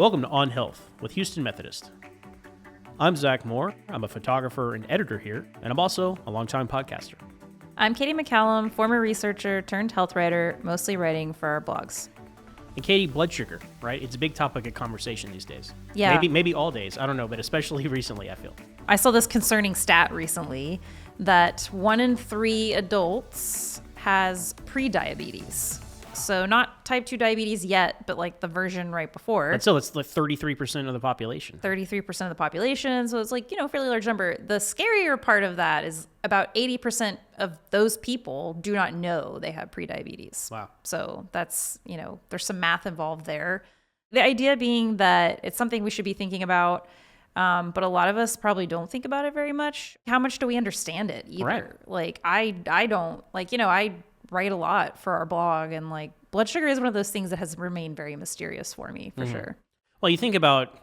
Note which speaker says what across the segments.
Speaker 1: Welcome to On Health with Houston Methodist. I'm Zach Moore. I'm a photographer and editor here, and I'm also a longtime podcaster.
Speaker 2: I'm Katie McCallum, former researcher turned health writer, mostly writing for our blogs.
Speaker 1: And Katie, blood sugar, right? It's a big topic of conversation these days.
Speaker 2: Yeah.
Speaker 1: Maybe all days. I don't know, but especially recently, I feel.
Speaker 2: I saw this concerning stat recently that 1 in 3 adults has prediabetes. So not type 2 diabetes yet, but like the version right before.
Speaker 1: But still, it's like 33% of the population.
Speaker 2: 33% of the population. So it's like, a fairly large number. The scarier part of that is about 80% of those people do not know they have prediabetes.
Speaker 1: Wow.
Speaker 2: So that's, there's some math involved there. The idea being that it's something we should be thinking about, but a lot of us probably don't think about it very much. How much do we understand it either?
Speaker 1: Right.
Speaker 2: Like I don't, I write a lot for our blog, and like blood sugar is one of those things that has remained very mysterious for me, for sure.
Speaker 1: Well, you think about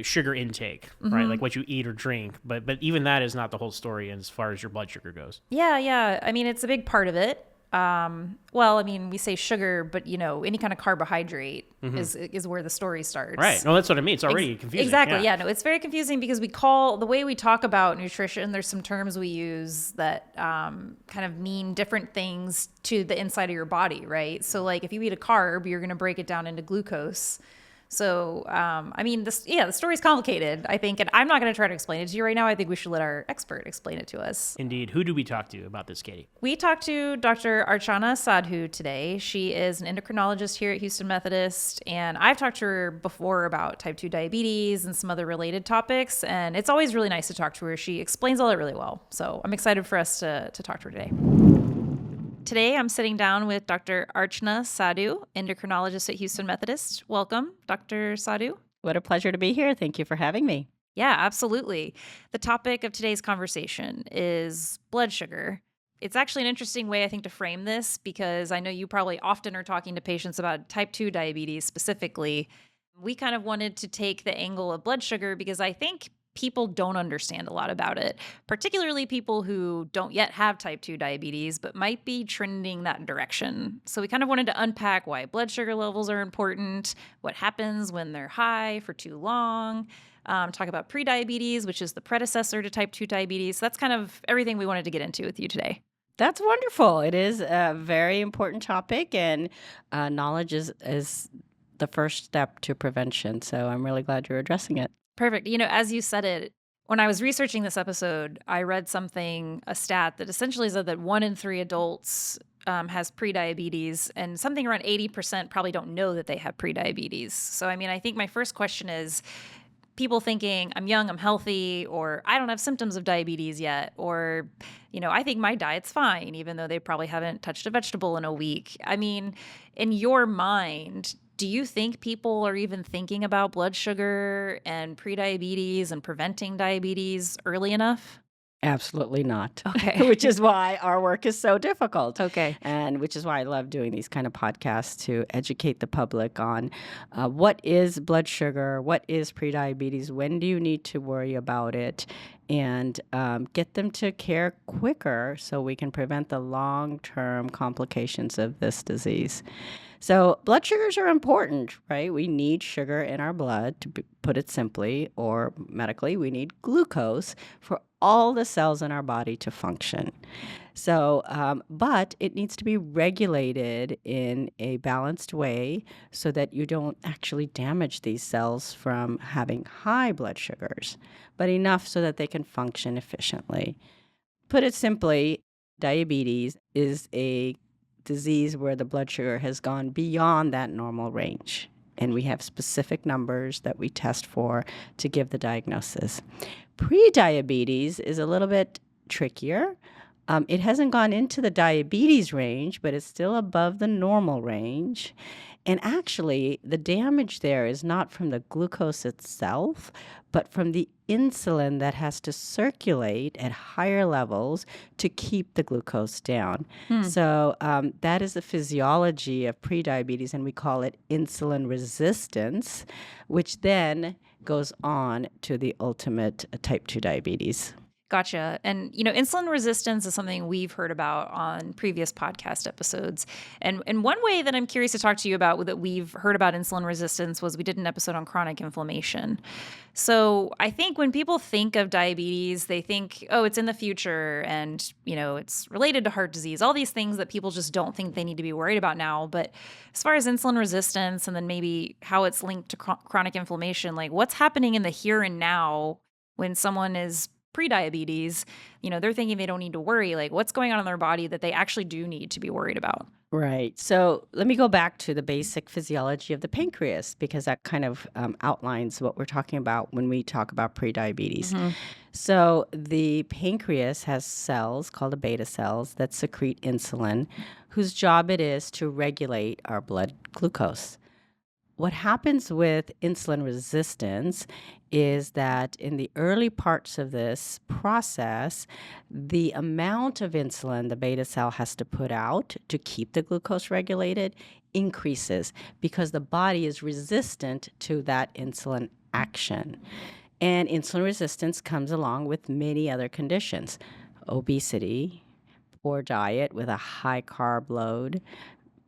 Speaker 1: sugar intake, right? Like what you eat or drink, but even that is not the whole story as far as your blood sugar goes.
Speaker 2: Yeah. I mean, it's a big part of it. We say sugar, but any kind of carbohydrate is where the story starts.
Speaker 1: Right. No, that's what I mean. It's already confusing.
Speaker 2: Exactly. Yeah. No, it's very confusing because the way we talk about nutrition, there's some terms we use that kind of mean different things to the inside of your body, right? So like if you eat a carb, you're going to break it down into glucose. So, the story's complicated, I think, and I'm not going to try to explain it to you right now. I think we should let our expert explain it to us.
Speaker 1: Indeed. Who do we talk to about this, Katie?
Speaker 2: We talked to Dr. Archana Sadhu today. She is an endocrinologist here at Houston Methodist, and I've talked to her before about type 2 diabetes and some other related topics, and it's always really nice to talk to her. She explains all that really well, so I'm excited for us to talk to her today. Today, I'm sitting down with Dr. Archana Sadhu, endocrinologist at Houston Methodist. Welcome, Dr. Sadhu.
Speaker 3: What a pleasure to be here. Thank you for having me.
Speaker 2: Yeah, absolutely. The topic of today's conversation is blood sugar. It's actually an interesting way, I think, to frame this because I know you probably often are talking to patients about type 2 diabetes specifically. We kind of wanted to take the angle of blood sugar because I think people don't understand a lot about it, particularly people who don't yet have type 2 diabetes, but might be trending that direction. So we kind of wanted to unpack why blood sugar levels are important, what happens when they're high for too long, talk about prediabetes, which is the predecessor to type 2 diabetes. That's kind of everything we wanted to get into with you today.
Speaker 3: That's wonderful. It is a very important topic, and knowledge is the first step to prevention. So I'm really glad you're addressing it.
Speaker 2: Perfect. As you said it, when I was researching this episode, I read a stat that essentially said that 1 in 3 adults has prediabetes, and something around 80% probably don't know that they have prediabetes. So, I think my first question is people thinking I'm young, I'm healthy, or I don't have symptoms of diabetes yet, or, I think my diet's fine, even though they probably haven't touched a vegetable in a week. In your mind, do you think people are even thinking about blood sugar and prediabetes and preventing diabetes early enough?
Speaker 3: Absolutely not.
Speaker 2: Okay.
Speaker 3: Which is why our work is so difficult.
Speaker 2: Okay.
Speaker 3: And which is why I love doing these kind of podcasts to educate the public on what is blood sugar, what is prediabetes, when do you need to worry about it, and get them to care quicker so we can prevent the long-term complications of this disease. So blood sugars are important, right? We need sugar in our blood, to put it simply, or medically, we need glucose for all the cells in our body to function. So, but it needs to be regulated in a balanced way so that you don't actually damage these cells from having high blood sugars, but enough so that they can function efficiently. Put it simply, diabetes is a disease where the blood sugar has gone beyond that normal range. And we have specific numbers that we test for to give the diagnosis. Prediabetes is a little bit trickier. It hasn't gone into the diabetes range, but it's still above the normal range. And actually, the damage there is not from the glucose itself, but from the insulin that has to circulate at higher levels to keep the glucose down. So that is the physiology of prediabetes, and we call it insulin resistance, which then goes on to the ultimate type 2 diabetes.
Speaker 2: Gotcha. And, insulin resistance is something we've heard about on previous podcast episodes. And one way that I'm curious to talk to you about that we've heard about insulin resistance was we did an episode on chronic inflammation. So I think when people think of diabetes, they think, oh, it's in the future and, it's related to heart disease, all these things that people just don't think they need to be worried about now. But as far as insulin resistance and then maybe how it's linked to chronic inflammation, like what's happening in the here and now when someone is prediabetes, they're thinking they don't need to worry. Like what's going on in their body that they actually do need to be worried about?
Speaker 3: Right. So let me go back to the basic physiology of the pancreas because that kind of outlines what we're talking about when we talk about prediabetes. So the pancreas has cells called the beta cells that secrete insulin, whose job it is to regulate our blood glucose. What happens with insulin resistance is that in the early parts of this process, the amount of insulin the beta cell has to put out to keep the glucose regulated increases because the body is resistant to that insulin action. And insulin resistance comes along with many other conditions: obesity, poor diet with a high carb load,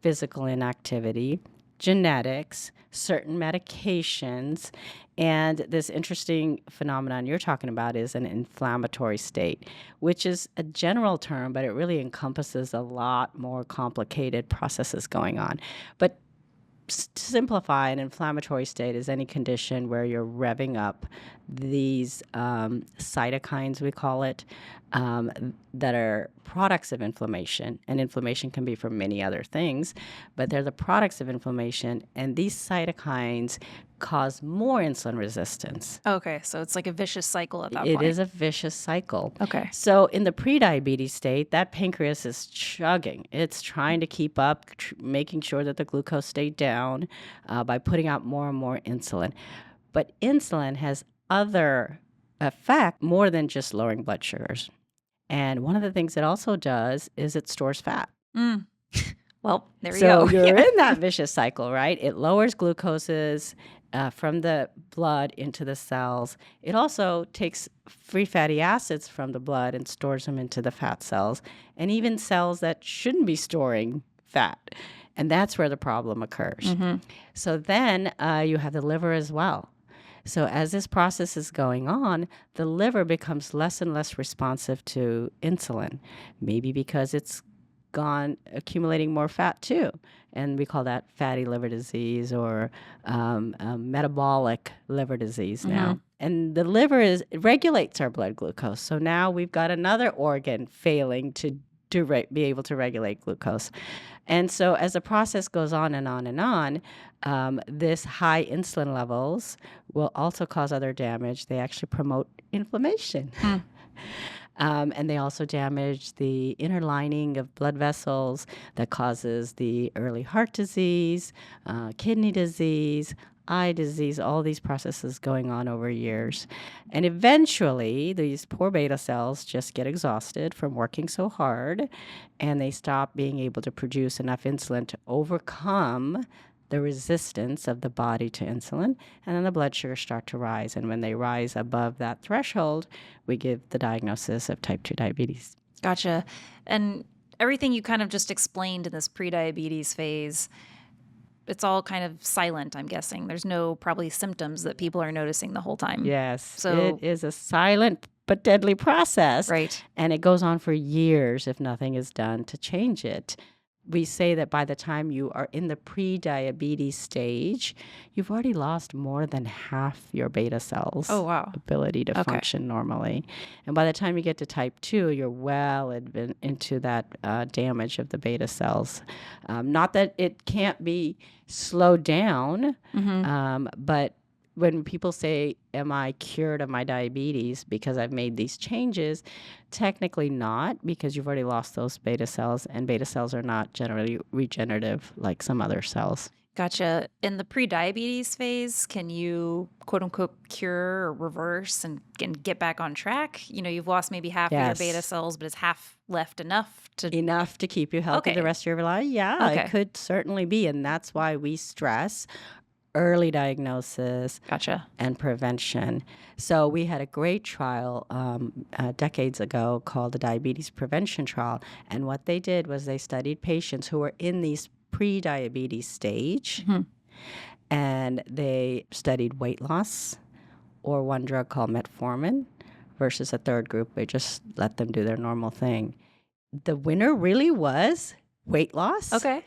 Speaker 3: physical inactivity, genetics, certain medications, and this interesting phenomenon you're talking about is an inflammatory state, which is a general term, but it really encompasses a lot more complicated processes going on. But to simplify, an inflammatory state is any condition where you're revving up these cytokines, we call it, that are products of inflammation. And inflammation can be from many other things, but they're the products of inflammation. And these cytokines cause more insulin resistance.
Speaker 2: Okay, so it's like a vicious cycle at that point.
Speaker 3: It is a vicious cycle.
Speaker 2: Okay.
Speaker 3: So in the prediabetes state, that pancreas is chugging. It's trying to keep up, making sure that the glucose stayed down by putting out more and more insulin. But insulin has other effect more than just lowering blood sugars. And one of the things it also does is it stores fat.
Speaker 2: Well, there you
Speaker 3: So
Speaker 2: go.
Speaker 3: you're in that vicious cycle, right? It lowers glucoses from the blood into the cells. It also takes free fatty acids from the blood and stores them into the fat cells, and even cells that shouldn't be storing fat. And that's where the problem occurs. So then you have the liver as well. So as this process is going on, the liver becomes less and less responsive to insulin, maybe because it's gone accumulating more fat too. And we call that fatty liver disease or metabolic liver disease now. And the liver it regulates our blood glucose. So now we've got another organ failing to be able to regulate glucose. And so as the process goes on and on and on, this high insulin levels will also cause other damage. They actually promote inflammation. And they also damage the inner lining of blood vessels that causes the early heart disease, kidney disease, eye disease, all these processes going on over years. And eventually, these poor beta cells just get exhausted from working so hard, and they stop being able to produce enough insulin to overcome the resistance of the body to insulin, and then the blood sugars start to rise. And when they rise above that threshold, we give the diagnosis of type 2 diabetes.
Speaker 2: Gotcha. And everything you kind of just explained in this prediabetes phase, it's all kind of silent, I'm guessing. There's no probably symptoms that people are noticing the whole time.
Speaker 3: Yes,
Speaker 2: So
Speaker 3: it is a silent but deadly process.
Speaker 2: right.
Speaker 3: And it goes on for years if nothing is done to change it. We say that by the time you are in the pre-diabetes stage, you've already lost more than half your beta cells'
Speaker 2: Oh, wow.
Speaker 3: ability to
Speaker 2: Okay.
Speaker 3: function normally. And by the time you get to type 2, you're well into that damage of the beta cells. Not that it can't be slowed down, but when people say, am I cured of my diabetes because I've made these changes? Technically not, because you've already lost those beta cells, and beta cells are not generally regenerative like some other cells.
Speaker 2: Gotcha. In the pre-diabetes phase, can you quote unquote cure or reverse and get back on track? You've lost maybe half of your
Speaker 3: Yes.
Speaker 2: beta cells, but is half left enough to...
Speaker 3: Enough to keep you healthy
Speaker 2: Okay.
Speaker 3: the rest of your life? Yeah,
Speaker 2: Okay.
Speaker 3: it could certainly be, and that's why we stress early diagnosis
Speaker 2: Gotcha.
Speaker 3: and prevention. So we had a great trial decades ago called the Diabetes Prevention Trial. And what they did was they studied patients who were in these pre-diabetes stage, and they studied weight loss or one drug called metformin versus a third group. They just let them do their normal thing. The winner really was weight loss.
Speaker 2: Okay.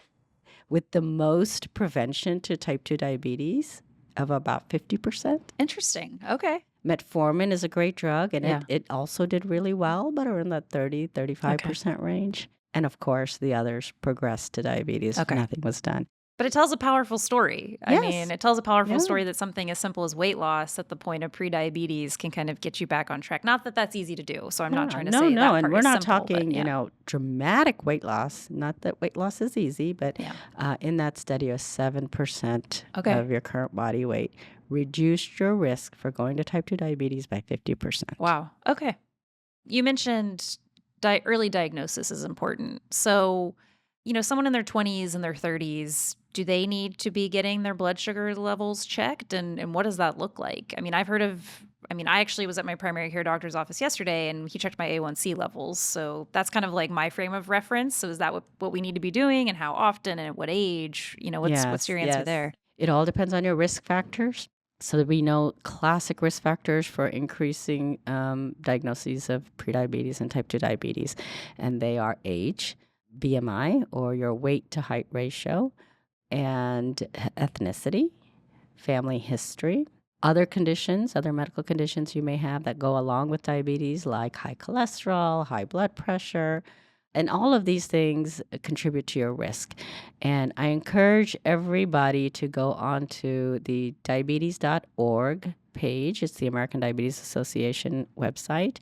Speaker 3: With the most prevention to type 2 diabetes of about 50%.
Speaker 2: Interesting. Okay.
Speaker 3: Metformin is a great drug, and
Speaker 2: Yeah.
Speaker 3: it also did really well, but around that 35% range. And of course, the others progressed to diabetes.
Speaker 2: Okay.
Speaker 3: Nothing was done.
Speaker 2: But it tells a powerful story. I
Speaker 3: Yes.
Speaker 2: mean, it tells a powerful
Speaker 3: Yeah.
Speaker 2: story that something as simple as weight loss at the point of prediabetes can kind of get you back on track. Not that that's easy to do. So I'm not trying to say that
Speaker 3: No,
Speaker 2: part
Speaker 3: and we're
Speaker 2: is
Speaker 3: not
Speaker 2: simple, but
Speaker 3: talking,
Speaker 2: yeah.
Speaker 3: dramatic weight loss. Not that weight loss is easy, but
Speaker 2: Yeah.
Speaker 3: in that study, 7%
Speaker 2: Okay.
Speaker 3: of your current body weight reduced your risk for going to type 2 diabetes by 50%.
Speaker 2: Wow. Okay. You mentioned early diagnosis is important. So, someone in their 20s and their 30s, do they need to be getting their blood sugar levels checked? And what does that look like? I mean, I actually was at my primary care doctor's office yesterday, and he checked my A1C levels. So that's kind of like my frame of reference. So is that what we need to be doing, and how often, and at what age? What's your answer there?
Speaker 3: It all depends on your risk factors. So that we know classic risk factors for increasing diagnoses of prediabetes and type 2 diabetes. And they are age, BMI, or your weight to height ratio, and ethnicity, family history, other conditions, other medical conditions you may have that go along with diabetes, like high cholesterol, high blood pressure. And all of these things contribute to your risk. And I encourage everybody to go onto the diabetes.org page. It's the American Diabetes Association website.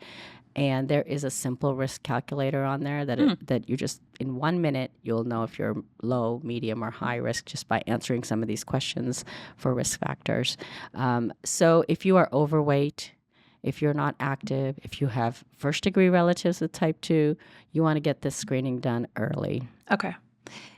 Speaker 3: And there is a simple risk calculator on there that you just, in 1 minute, you'll know if you're low, medium, or high risk just by answering some of these questions for risk factors. So if you are overweight, if you're not active, if you have first-degree relatives with type 2, you want to get this screening done early.
Speaker 2: Okay.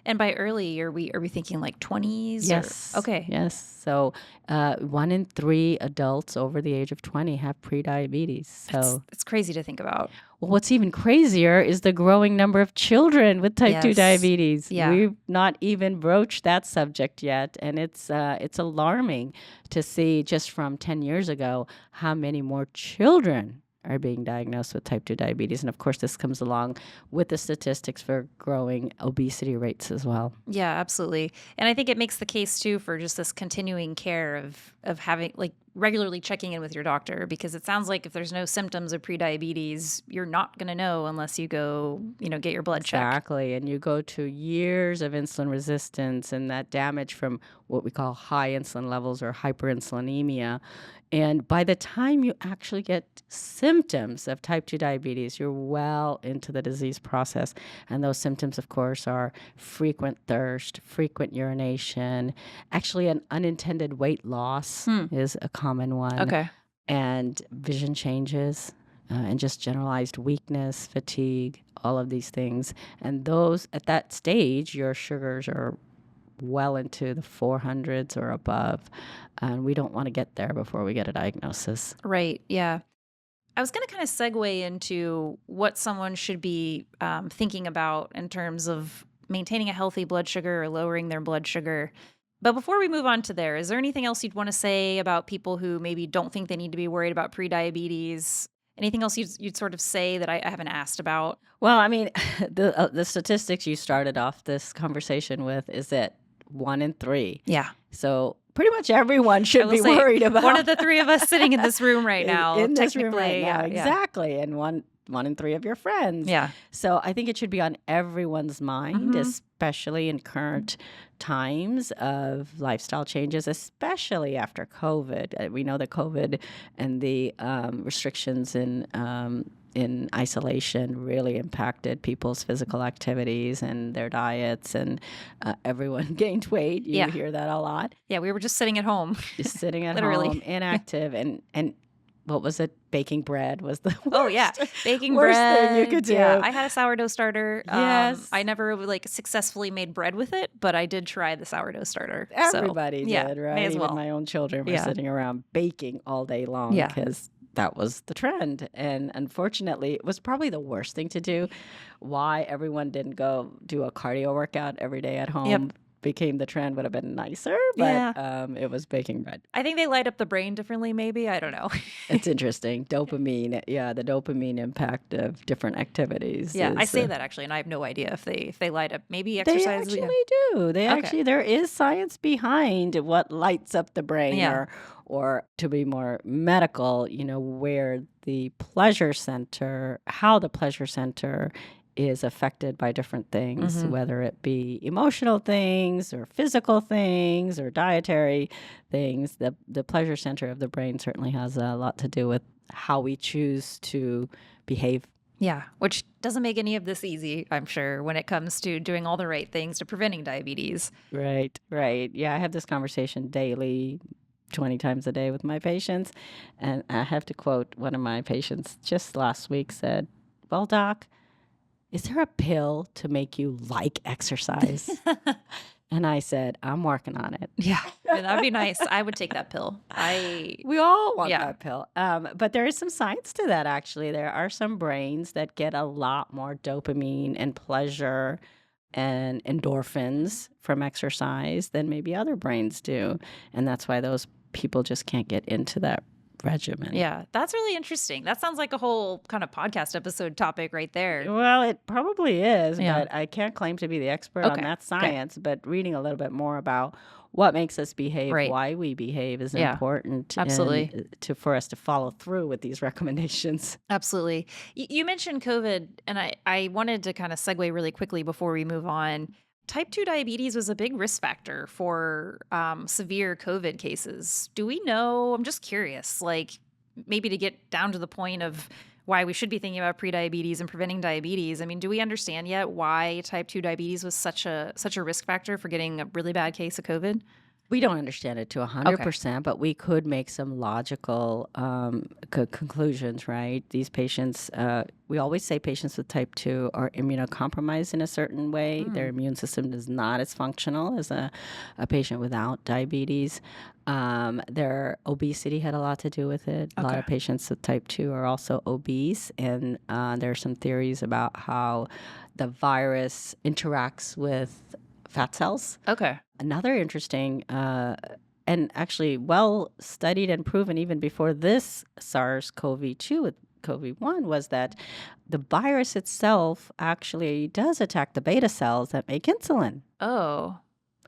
Speaker 2: And by early, are we thinking like 20s?
Speaker 3: Yes.
Speaker 2: Okay.
Speaker 3: Yes. So 1 in 3 adults over the age of 20 have prediabetes. So
Speaker 2: it's crazy to think about.
Speaker 3: Well, what's even crazier is the growing number of children with type 2
Speaker 2: Yes.
Speaker 3: diabetes.
Speaker 2: Yeah.
Speaker 3: We've not even broached that subject yet, and it's alarming to see just from 10 years ago how many more children are being diagnosed with type 2 diabetes. And of course, this comes along with the statistics for growing obesity rates as well.
Speaker 2: Yeah, absolutely. And I think it makes the case too for just this continuing care of having, like, regularly checking in with your doctor, because it sounds like if there's no symptoms of prediabetes, you're not going to know unless you go, get your blood checked.
Speaker 3: Exactly. And you go to years of insulin resistance and that damage from what we call high insulin levels or hyperinsulinemia. And by the time you actually get symptoms of type 2 diabetes, you're well into the disease process. And those symptoms, of course, are frequent thirst, frequent urination. Actually, an unintended weight loss is a common one.
Speaker 2: Okay.
Speaker 3: And vision changes. And just generalized weakness, fatigue, all of these things. And those, at that stage, your sugars are well into the 400s or above. And we don't want to get there before we get a diagnosis.
Speaker 2: Right. Yeah. I was going to kind of segue into what someone should be thinking about in terms of maintaining a healthy blood sugar or lowering their blood sugar. But before we move on to there, is there anything else you'd want to say about people who maybe don't think they need to be worried about prediabetes? Anything else you'd sort of say that I haven't asked about?
Speaker 3: Well, I mean, the statistics you started off this conversation with is that 1 in 3.
Speaker 2: Yeah.
Speaker 3: So pretty much everyone should be worried about
Speaker 2: one of the 3 of us sitting in this room right now.
Speaker 3: in this room right now.
Speaker 2: Yeah.
Speaker 3: Exactly. And one in 3 of your friends.
Speaker 2: Yeah.
Speaker 3: So I think it should be on everyone's mind, especially in current times of lifestyle changes, especially after COVID. We know that COVID and the restrictions in isolation really impacted people's physical activities and their diets, and everyone gained weight. You hear that a lot.
Speaker 2: Yeah, we were just sitting at home.
Speaker 3: Just sitting at
Speaker 2: Literally.
Speaker 3: home, inactive, and what was it? Baking bread was the worst.
Speaker 2: Oh yeah, baking
Speaker 3: worst
Speaker 2: bread.
Speaker 3: thing you could do.
Speaker 2: Yeah, I had a sourdough starter.
Speaker 3: Yes.
Speaker 2: I never like successfully made bread with it, but I did try the sourdough starter.
Speaker 3: Everybody
Speaker 2: so, yeah,
Speaker 3: did, right?
Speaker 2: May as
Speaker 3: Even
Speaker 2: well.
Speaker 3: my own children were
Speaker 2: Yeah.
Speaker 3: sitting around baking all day long
Speaker 2: Yeah.
Speaker 3: because that was the trend. And unfortunately, it was probably the worst thing to do. Why everyone didn't go do a cardio workout every day at home became the trend would have been nicer, but it was baking bread.
Speaker 2: I think they light up the brain differently. Maybe I don't know.
Speaker 3: It's interesting. Dopamine, the dopamine impact of different activities.
Speaker 2: Yeah, I
Speaker 3: is,
Speaker 2: say that actually, and I have no idea if they light up. Maybe
Speaker 3: They
Speaker 2: exercise.
Speaker 3: actually do. They
Speaker 2: Okay.
Speaker 3: actually, there is science behind what lights up the brain,
Speaker 2: Yeah.
Speaker 3: or to be more medical, where the pleasure center, how the pleasure center is affected by different things,
Speaker 2: Mhm.
Speaker 3: whether it be emotional things or physical things or dietary things. The pleasure center of the brain certainly has a lot to do with how we choose to behave.
Speaker 2: Yeah, which doesn't make any of this easy, I'm sure, when it comes to doing all the right things to preventing diabetes.
Speaker 3: Right, right. Yeah, I have this conversation daily, 20 times a day with my patients. And I have to quote one of my patients just last week said, "Well, doc, is there a pill to make you like exercise?" And I said, "I'm working on it."
Speaker 2: Yeah, that'd be nice. I would take that pill.
Speaker 3: We all want
Speaker 2: Yeah.
Speaker 3: that pill. But there is some science to that, actually. There are some brains that get a lot more dopamine and pleasure and endorphins from exercise than maybe other brains do. And that's why those people just can't get into that regimen.
Speaker 2: Yeah, that's really interesting. That sounds like a whole kind of podcast episode topic right there.
Speaker 3: Well, it probably is,
Speaker 2: Yeah.
Speaker 3: but I can't claim to be the expert on
Speaker 2: Okay,
Speaker 3: that
Speaker 2: okay.
Speaker 3: science. But reading a little bit more about what makes us behave,
Speaker 2: Right.
Speaker 3: why we behave is
Speaker 2: Yeah,
Speaker 3: important
Speaker 2: absolutely.
Speaker 3: and for us to follow through with these recommendations.
Speaker 2: Absolutely. You mentioned COVID, and I wanted to kind of segue really quickly before we move on. Type 2 diabetes was a big risk factor for severe COVID cases. Do we know? I'm just curious, like maybe to get down to the point of why we should be thinking about prediabetes and preventing diabetes. I mean, do we understand yet why type 2 diabetes was such a risk factor for getting a really bad case of COVID?
Speaker 3: We don't understand it to 100%, but we could make some logical conclusions, right? These patients, we always say patients with type 2 are immunocompromised in a certain way. Their immune system is not as functional as a patient without diabetes. Their obesity had a lot to do with it. A lot of patients with type 2 are also obese, and there are some theories about how the virus interacts with fat cells.
Speaker 2: Okay.
Speaker 3: Another interesting and actually well studied and proven even before this SARS-CoV-2 with COVID-1 was that the virus itself actually does attack the beta cells that make insulin
Speaker 2: Oh,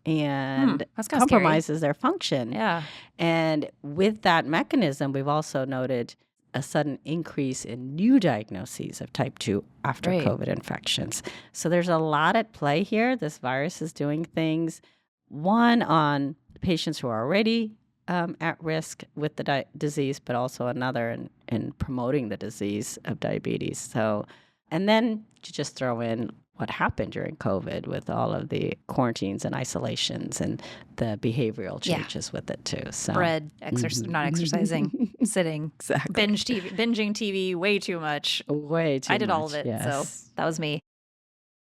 Speaker 3: and
Speaker 2: that's kind of scary.
Speaker 3: compromises their function.
Speaker 2: Yeah.
Speaker 3: And with that mechanism, we've also noted a sudden increase in new diagnoses of type 2 after
Speaker 2: Right.
Speaker 3: COVID infections. So there's a lot at play here. This virus is doing things, one, on patients who are already at risk with the disease, but also another in promoting the disease of diabetes. So, and then to just throw in what happened during COVID with all of the quarantines and isolations and the behavioral
Speaker 2: Yeah.
Speaker 3: changes with it too. So
Speaker 2: Bread, not exercising, sitting,
Speaker 3: exactly.
Speaker 2: binging TV way too much.
Speaker 3: Way too
Speaker 2: I did all of
Speaker 3: much,
Speaker 2: it, so
Speaker 3: yes.
Speaker 2: that was me.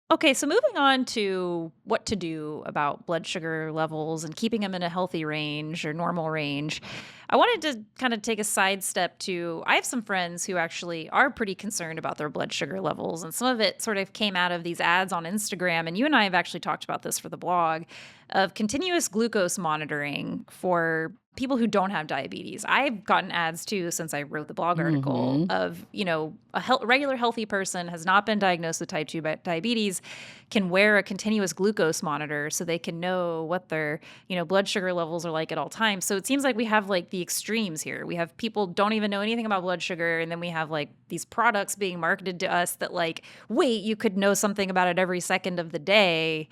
Speaker 2: Okay, so moving on to what to do about blood sugar levels and keeping them in a healthy range or normal range. I wanted to kind of take a sidestep to, I have some friends who actually are pretty concerned about their blood sugar levels. And some of it sort of came out of these ads on Instagram. And you and I have actually talked about this for the blog of continuous glucose monitoring for people who don't have diabetes. I've gotten ads too since I wrote the blog article of, a regular healthy person has not been diagnosed with type 2 diabetes can wear a continuous glucose monitor so they can know what their, blood sugar levels are like at all times. So it seems like we have like the extremes here. We have people don't even know anything about blood sugar, and then we have like these products being marketed to us that like, wait, you could know something about it every second of the day.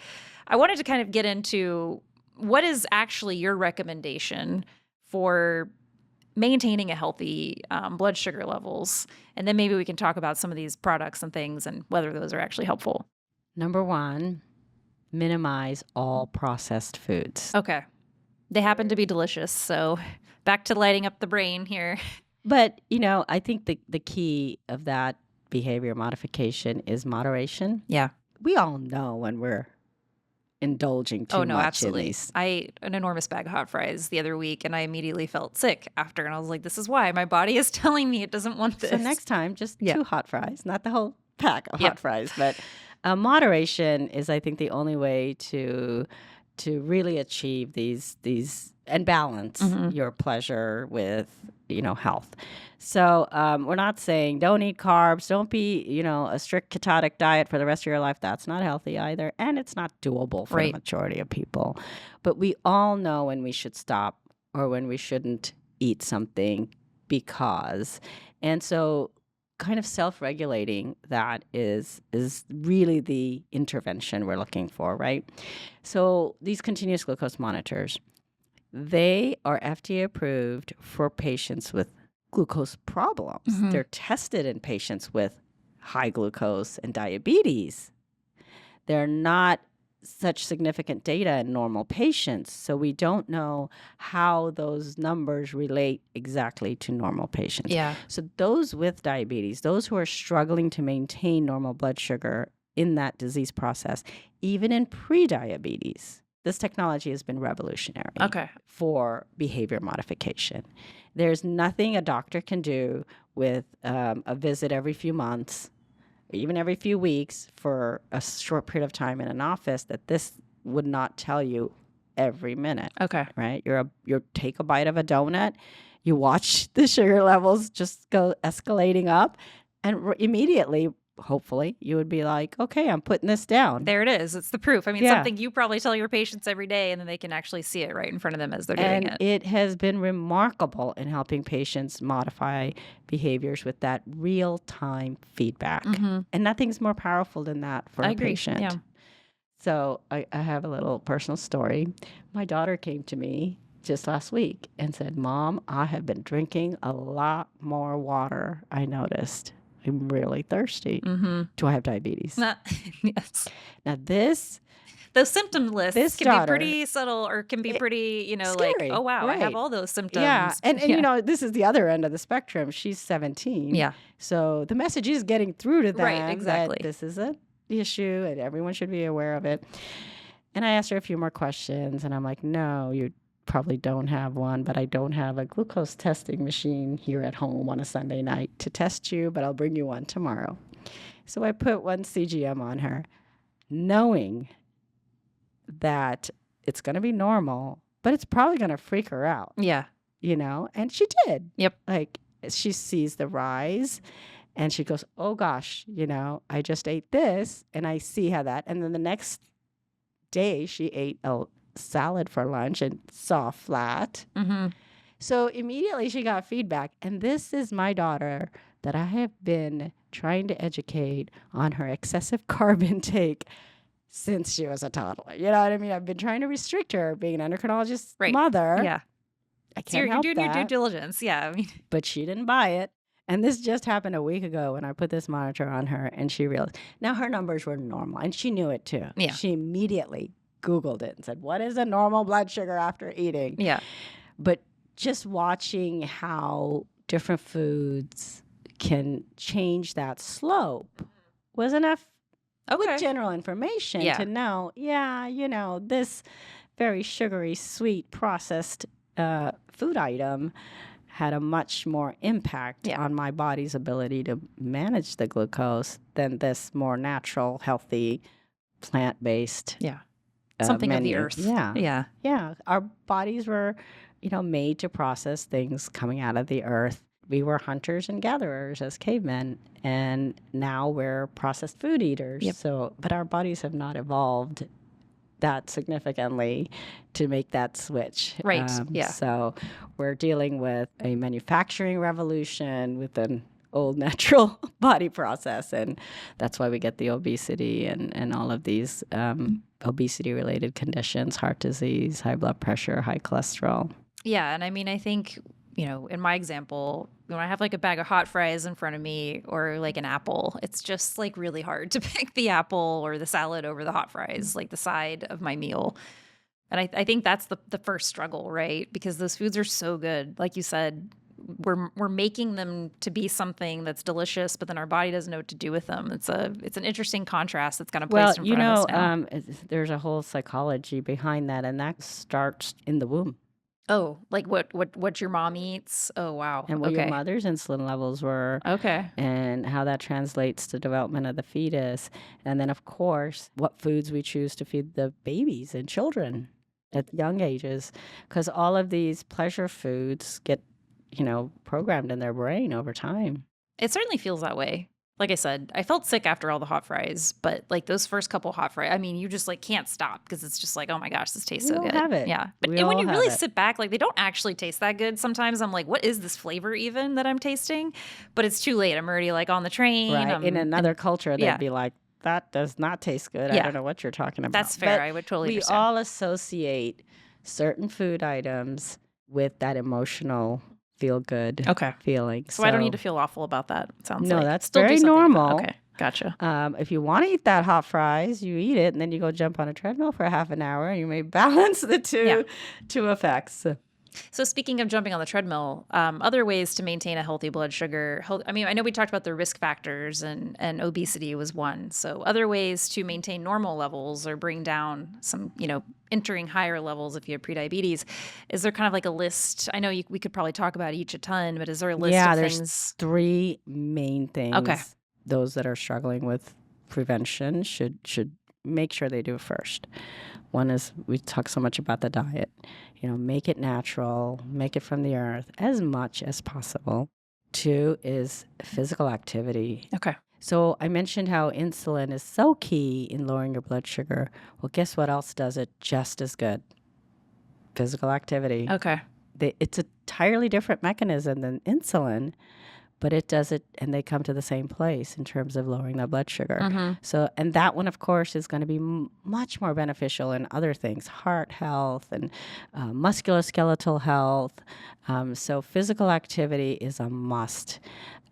Speaker 2: I wanted to kind of get into what is actually your recommendation for maintaining a healthy blood sugar levels? And then maybe we can talk about some of these products and things and whether those are actually helpful.
Speaker 3: Number one, minimize all processed foods.
Speaker 2: Okay. They happen to be delicious. So back to lighting up the brain here.
Speaker 3: But, I think the key of that behavior modification is moderation.
Speaker 2: Yeah.
Speaker 3: We all know when we're indulging too
Speaker 2: Oh, no,
Speaker 3: much in
Speaker 2: absolutely.
Speaker 3: these.
Speaker 2: I ate an enormous bag of hot fries the other week and I immediately felt sick after. And I was like, this is why my body is telling me it doesn't want this.
Speaker 3: So next time, just
Speaker 2: Yeah.
Speaker 3: 2 hot fries, not the whole pack of
Speaker 2: Yeah.
Speaker 3: hot fries. But moderation is, I think, the only way to really achieve these and balance your pleasure with health. So we're not saying don't eat carbs, don't be a strict ketogenic diet for the rest of your life. That's not healthy either, and it's not doable for the majority of people. But we all know when we should stop or when we shouldn't eat something because, and so kind of self-regulating that is really the intervention we're looking for, right? So these continuous glucose monitors, they are FDA approved for patients with glucose problems. They're tested in patients with high glucose and diabetes. They're not such significant data in normal patients, so we don't know how those numbers relate exactly to normal patients.
Speaker 2: Yeah.
Speaker 3: So those with diabetes, those who are struggling to maintain normal blood sugar in that disease process, even in prediabetes, this technology has been revolutionary for behavior modification. There's nothing a doctor can do with a visit every few months, even every few weeks for a short period of time in an office that this would not tell you every minute.
Speaker 2: Okay.
Speaker 3: Right? You take a bite of a donut, you watch the sugar levels just go escalating up, and immediately, hopefully, you would be like, okay, I'm putting this down.
Speaker 2: There it is. It's the proof. I mean, something you probably tell your patients every day, and then they can actually see it right in front of them as they're doing it.
Speaker 3: And it has been remarkable in helping patients modify behaviors with that real-time feedback. And nothing's more powerful than that for a patient.
Speaker 2: Yeah.
Speaker 3: So I have a little personal story. My daughter came to me just last week and said, Mom, I have been drinking a lot more water, I noticed. I'm really thirsty. Do I have diabetes?
Speaker 2: Yes.
Speaker 3: Now
Speaker 2: those symptom lists can be pretty subtle or can be pretty, like,
Speaker 3: scary,
Speaker 2: oh, wow, I have
Speaker 3: right.
Speaker 2: all those symptoms.
Speaker 3: Yeah. And this is the other end of the spectrum. She's 17.
Speaker 2: Yeah.
Speaker 3: So the message is getting through to them
Speaker 2: Right, exactly.
Speaker 3: that this is an issue and everyone should be aware of it. And I asked her a few more questions and I'm like, no, you probably don't have one, but I don't have a glucose testing machine here at home on a Sunday night to test you, but I'll bring you one tomorrow. So I put 1 CGM on her, knowing that it's going to be normal, but it's probably going to freak her out.
Speaker 2: Yeah.
Speaker 3: And she did.
Speaker 2: Yep.
Speaker 3: Like she sees the rise and she goes, oh gosh, I just ate this and I see how that. And then the next day she ate a salad for lunch and saw flat. So immediately she got feedback. And this is my daughter that I have been trying to educate on her excessive carb intake since she was a toddler. You know what I mean? I've been trying to restrict her, being an endocrinologist mother.
Speaker 2: Yeah.
Speaker 3: I can't help
Speaker 2: you're doing
Speaker 3: that.
Speaker 2: your due diligence. Yeah. I mean,
Speaker 3: but she didn't buy it. And this just happened a week ago when I put this monitor on her and she realized. Now her numbers were normal and she knew it too.
Speaker 2: Yeah.
Speaker 3: She immediately Googled it and said, what is a normal blood sugar after eating?
Speaker 2: Yeah.
Speaker 3: But just watching how different foods can change that slope was enough with general information to know, this very sugary, sweet, processed food item had a much more impact on my body's ability to manage the glucose than this more natural, healthy, plant-based
Speaker 2: something
Speaker 3: menu.
Speaker 2: of the earth.
Speaker 3: Yeah. Our bodies were, made to process things coming out of the earth. We were hunters and gatherers as cavemen, and now we're processed food eaters.
Speaker 2: Yep.
Speaker 3: But our bodies have not evolved that significantly to make that switch.
Speaker 2: Right.
Speaker 3: So we're dealing with a manufacturing revolution with an old natural body process, and that's why we get the obesity and all of these obesity-related conditions, heart disease, high blood pressure, high cholesterol.
Speaker 2: Yeah, and I mean, I think, in my example, when I have like a bag of hot fries in front of me or like an apple, it's just like really hard to pick the apple or the salad over the hot fries, like the side of my meal. And I think that's the first struggle, right? Because those foods are so good. Like you said, we're making them to be something that's delicious, but then our body doesn't know what to do with them. It's an interesting contrast that's kind of placed in front of us now.
Speaker 3: There's a whole psychology behind that, and that starts in the womb.
Speaker 2: Oh, like what your mom eats? Oh, wow.
Speaker 3: And what your mother's insulin levels were.
Speaker 2: Okay.
Speaker 3: And how that translates to development of the fetus. And then, of course, what foods we choose to feed the babies and children at young ages. Because all of these pleasure foods get, programmed in their brain over time.
Speaker 2: It certainly feels that way. Like I said, I felt sick after all the hot fries, but like those first couple hot fries, I mean, you just like can't stop because it's just like, oh my gosh, this tastes so good.
Speaker 3: Have it.
Speaker 2: Yeah. But when you really sit back, like they don't actually taste that good. Sometimes I'm like, what is this flavor even that I'm tasting? But it's too late. I'm already like on the train.
Speaker 3: Right. In another culture, they'd be like, that does not taste good. I don't know what you're talking about.
Speaker 2: That's fair.
Speaker 3: But
Speaker 2: I would totally
Speaker 3: we
Speaker 2: understand.
Speaker 3: all associate certain food items with that emotional feel-good feeling.
Speaker 2: So I don't need to feel awful about that, it sounds like.
Speaker 3: No, that's
Speaker 2: Still
Speaker 3: very
Speaker 2: do something.
Speaker 3: normal.
Speaker 2: Okay, gotcha.
Speaker 3: If you want to eat that hot fries, you eat it, and then you go jump on a treadmill for half an hour, and you may balance the two effects.
Speaker 2: So speaking of jumping on the treadmill, other ways to maintain a healthy blood sugar. I mean, I know we talked about the risk factors and obesity was one. So other ways to maintain normal levels or bring down some, entering higher levels if you have prediabetes. Is there kind of like a list? I know we could probably talk about each a ton, but is there a list of things?
Speaker 3: There's 3 main things.
Speaker 2: Okay.
Speaker 3: Those that are struggling with prevention should make sure they do it first. One is, we talk so much about the diet. Make it natural, make it from the earth as much as possible. 2 is physical activity.
Speaker 2: Okay.
Speaker 3: So I mentioned how insulin is so key in lowering your blood sugar. Well, guess what else does it just as good? Physical activity.
Speaker 2: Okay.
Speaker 3: It's an entirely different mechanism than insulin, but it does it, and they come to the same place in terms of lowering the blood sugar.
Speaker 2: Mm-hmm.
Speaker 3: So, and that one, of course, is going to be much more beneficial in other things, heart health and musculoskeletal health. So physical activity is a must.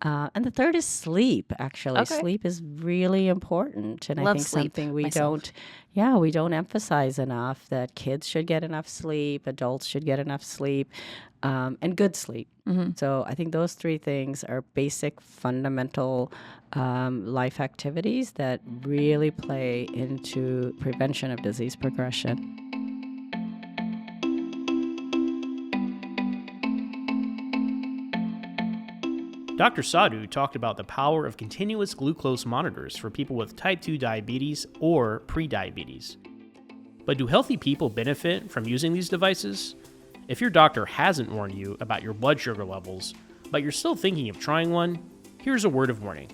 Speaker 3: And the third is sleep, actually.
Speaker 2: Okay.
Speaker 3: Sleep is really important. And
Speaker 2: Love
Speaker 3: I think
Speaker 2: sleep
Speaker 3: something we
Speaker 2: myself.
Speaker 3: we don't emphasize enough, that kids should get enough sleep, adults should get enough sleep, and good sleep.
Speaker 2: Mm-hmm.
Speaker 3: So I think those 3 things are basic, fundamental life activities that really play into prevention of disease progression.
Speaker 1: Dr. Sadhu talked about the power of continuous glucose monitors for people with type 2 diabetes or prediabetes. But do healthy people benefit from using these devices? If your doctor hasn't warned you about your blood sugar levels, but you're still thinking of trying one, here's a word of warning.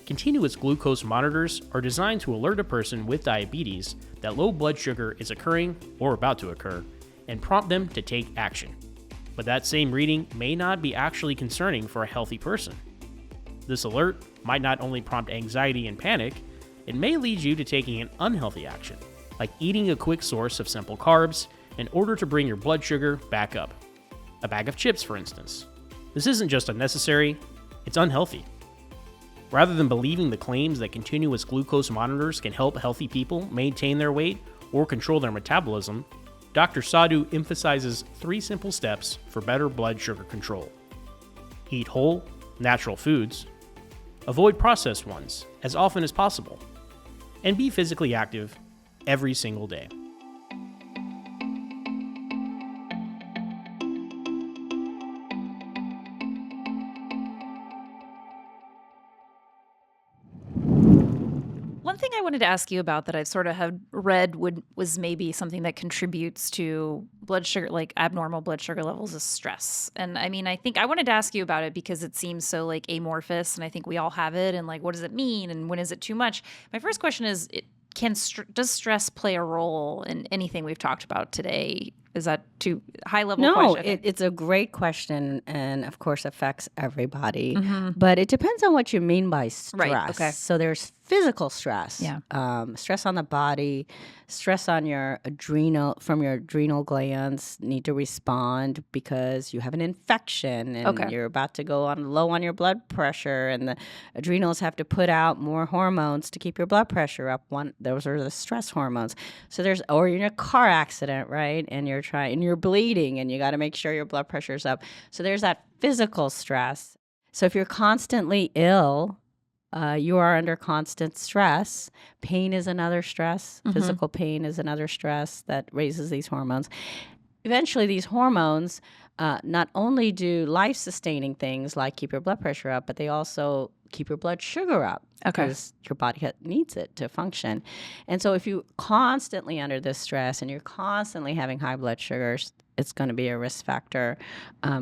Speaker 1: Continuous glucose monitors are designed to alert a person with diabetes that low blood sugar is occurring or about to occur, and prompt them to take action. But that same reading may not be actually concerning for a healthy person. This alert might not only prompt anxiety and panic, it may lead you to taking an unhealthy action, like eating a quick source of simple carbs in order to bring your blood sugar back up. A bag of chips, for instance. This isn't just unnecessary, it's unhealthy. Rather than believing the claims that continuous glucose monitors can help healthy people maintain their weight or control their metabolism, Dr. Sadhu emphasizes 3 simple steps for better blood sugar control. Eat whole, natural foods. Avoid processed ones as often as possible. And be physically active every single day.
Speaker 2: One thing I wanted to ask you about that I've sort of have read was maybe something that contributes to blood sugar, like abnormal blood sugar levels, is stress. And I mean, I think I wanted to ask you about it because it seems so like amorphous, and I think we all have it. And like, what does it mean? And when is it too much? My first question is, does stress play a role in anything we've talked about today? Is that too high level?
Speaker 3: No,
Speaker 2: question?
Speaker 3: it's a great question, and of course affects everybody. Mm-hmm. But it depends on what you mean by stress.
Speaker 2: Right, okay.
Speaker 3: So there's physical stress.
Speaker 2: Yeah.
Speaker 3: Stress on the body, stress on your adrenal glands need to respond because you have an infection and
Speaker 2: Okay.
Speaker 3: you're about to go on low on your blood pressure, and the adrenals have to put out more hormones to keep your blood pressure up. Those are the stress hormones. So or you're in a car accident, right? And you're bleeding and you got to make sure your blood pressure's up. So there's that physical stress. So if you're constantly ill, you are under constant stress. Pain is another stress.
Speaker 2: Mm-hmm.
Speaker 3: Physical pain is another stress that raises these hormones. Eventually, these hormones not only do life-sustaining things like keep your blood pressure up, but they also keep your blood sugar up because your body needs it to function. And so if you're constantly under this stress and you're constantly having high blood sugars, it's going to be a risk factor